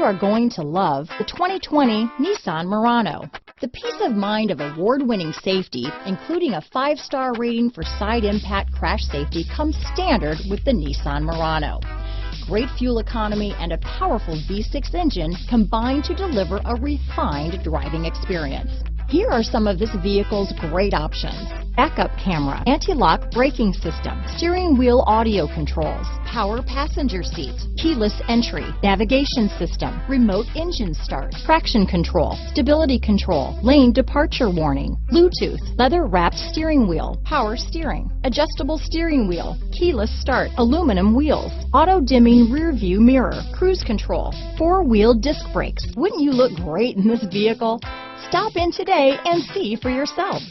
are going to love the 2020 Nissan Murano. The peace of mind of award-winning safety, including a 5-star rating for side impact crash safety, comes standard with the Nissan Murano. Great fuel economy and a powerful V6 engine combine to deliver a refined driving experience. Here are some of this vehicle's great options: backup camera, anti-lock braking system, steering wheel audio controls, power passenger seat, keyless entry, navigation system, remote engine start, traction control, stability control, lane departure warning, Bluetooth, leather-wrapped steering wheel, power steering, adjustable steering wheel, keyless start, aluminum wheels, auto-dimming rear-view mirror, cruise control, 4-wheel disc brakes. Wouldn't you look great in this vehicle? Stop in today and see for yourself.